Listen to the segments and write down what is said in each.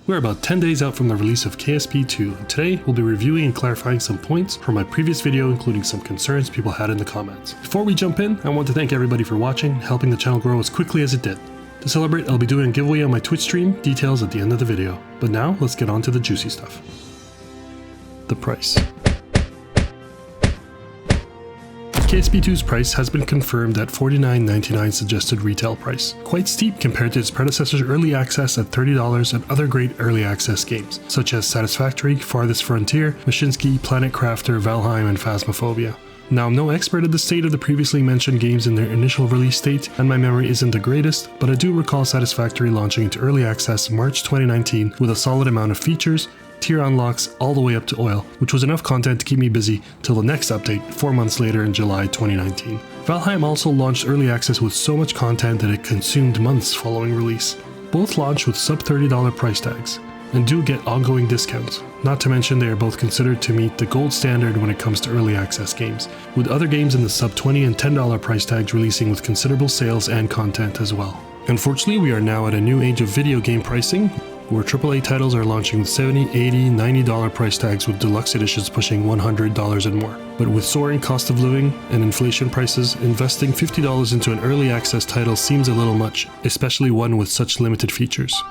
We're about 10 days out from the release of KSP2, and today we'll be reviewing and clarifying some points from my previous video, including some concerns people had in the comments. Before we jump in, I want to thank everybody for watching, helping the channel grow as quickly as it did. To celebrate, I'll be doing a giveaway on my Twitch stream, details at the end of the video. But now, let's get on to the juicy stuff. The price. KSP2's price has been confirmed at $49.99 suggested retail price, quite steep compared to its predecessor's early access at $30 and other great early access games, such as Satisfactory, Farthest Frontier, Mashinsky, Planet Crafter, Valheim, and Phasmophobia. Now, I'm no expert at the state of the previously mentioned games in their initial release date, and my memory isn't the greatest, but I do recall Satisfactory launching into early access March 2019 with a solid amount of features, tier unlocks all the way up to oil, which was enough content to keep me busy till the next update 4 months later in July 2019. Valheim also launched early access with so much content that it consumed months following release. Both launched with sub $30 price tags, and do get ongoing discounts, not to mention they are both considered to meet the gold standard when it comes to early access games, with other games in the sub $20 and $10 price tags releasing with considerable sales and content as well. Unfortunately, we are now at a new age of video game pricing, where AAA titles are launching with $70, $80, $90 price tags with deluxe editions pushing $100 and more. But with soaring cost of living and inflation prices, investing $50 into an early access title seems a little much, especially one with such limited features.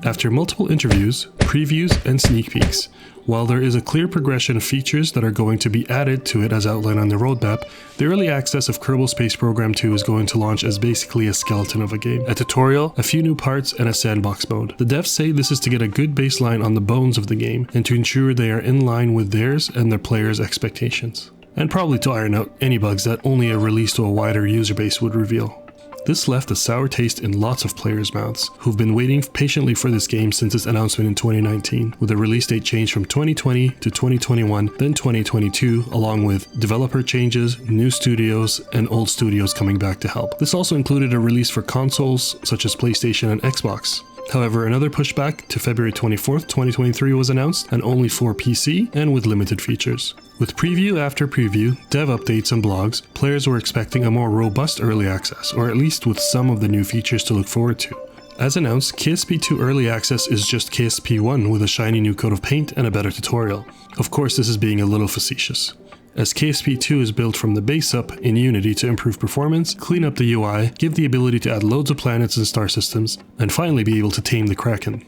After multiple interviews, previews, and sneak peeks, while there is a clear progression of features that are going to be added to it as outlined on the roadmap, the early access of Kerbal Space Program 2 is going to launch as basically a skeleton of a game, a tutorial, a few new parts, and a sandbox mode. The devs say this is to get a good baseline on the bones of the game and to ensure they are in line with theirs and their players' expectations. And probably to iron out any bugs that only a release to a wider user base would reveal. This left a sour taste in lots of players' mouths, who've been waiting patiently for this game since its announcement in 2019, with a release date change from 2020 to 2021, then 2022, along with developer changes, new studios, and old studios coming back to help. This also included a release for consoles such as PlayStation and Xbox. However, another pushback to February 24th, 2023 was announced, and only for PC and with limited features. With preview after preview, dev updates and blogs, players were expecting a more robust early access, or at least with some of the new features to look forward to. As announced, KSP2 Early Access is just KSP1 with a shiny new coat of paint and a better tutorial. Of course, this is being a little facetious, as KSP2 is built from the base up in Unity to improve performance, clean up the UI, give the ability to add loads of planets and star systems, and finally be able to tame the Kraken.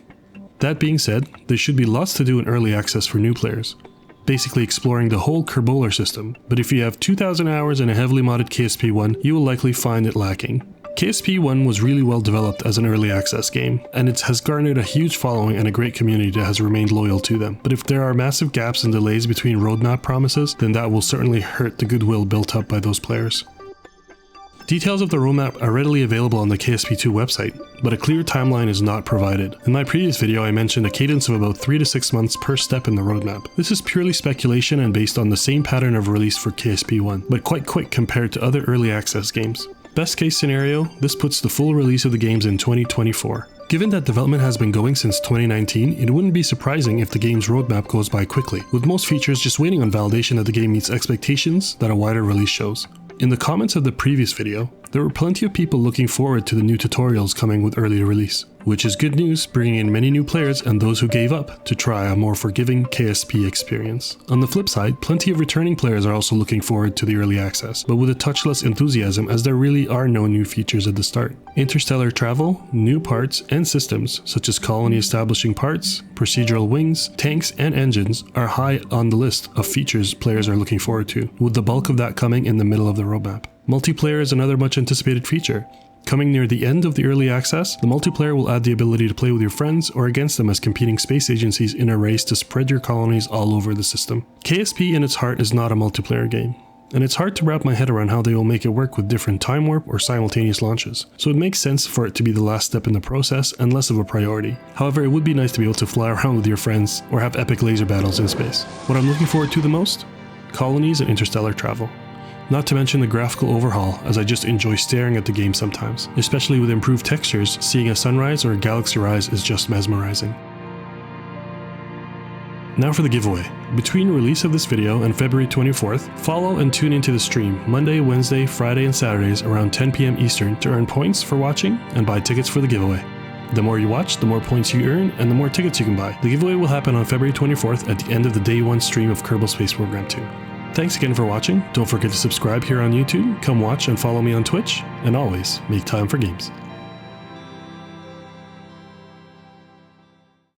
That being said, there should be lots to do in early access for new players, basically exploring the whole Kerbolar system, but if you have 2,000 hours in a heavily modded KSP1, you will likely find it lacking. KSP1 was really well developed as an early access game, and it has garnered a huge following and a great community that has remained loyal to them. But if there are massive gaps and delays between roadmap promises, then that will certainly hurt the goodwill built up by those players. Details of the roadmap are readily available on the KSP2 website, but a clear timeline is not provided. In my previous video, I mentioned a cadence of about 3 to 6 months per step in the roadmap. This is purely speculation and based on the same pattern of release for KSP1, but quite quick compared to other early access games. Best case scenario, this puts the full release of the games in 2024. Given that development has been going since 2019, it wouldn't be surprising if the game's roadmap goes by quickly, with most features just waiting on validation that the game meets expectations that a wider release shows. In the comments of the previous video, there were plenty of people looking forward to the new tutorials coming with early release, which is good news, bringing in many new players and those who gave up to try a more forgiving KSP experience. On the flip side, plenty of returning players are also looking forward to the early access, but with a touch less enthusiasm as there really are no new features at the start. Interstellar travel, new parts, and systems such as colony establishing parts, procedural wings, tanks, and engines are high on the list of features players are looking forward to, with the bulk of that coming in the middle of the roadmap. Multiplayer is another much anticipated feature. Coming near the end of the early access, the multiplayer will add the ability to play with your friends or against them as competing space agencies in a race to spread your colonies all over the system. KSP in its heart is not a multiplayer game, and it's hard to wrap my head around how they will make it work with different time warp or simultaneous launches, so it makes sense for it to be the last step in the process and less of a priority. However, it would be nice to be able to fly around with your friends or have epic laser battles in space. What I'm looking forward to the most? Colonies and interstellar travel. Not to mention the graphical overhaul, as I just enjoy staring at the game sometimes. Especially with improved textures, seeing a sunrise or a galaxy rise is just mesmerizing. Now for the giveaway. Between release of this video and February 24th, follow and tune into the stream Monday, Wednesday, Friday, and Saturdays around 10 PM Eastern to earn points for watching and buy tickets for the giveaway. The more you watch, the more points you earn, and the more tickets you can buy. The giveaway will happen on February 24th at the end of the Day 1 stream of Kerbal Space Program 2. Thanks again for watching. Don't forget to subscribe here on YouTube, come watch and follow me on Twitch, and always make time for games.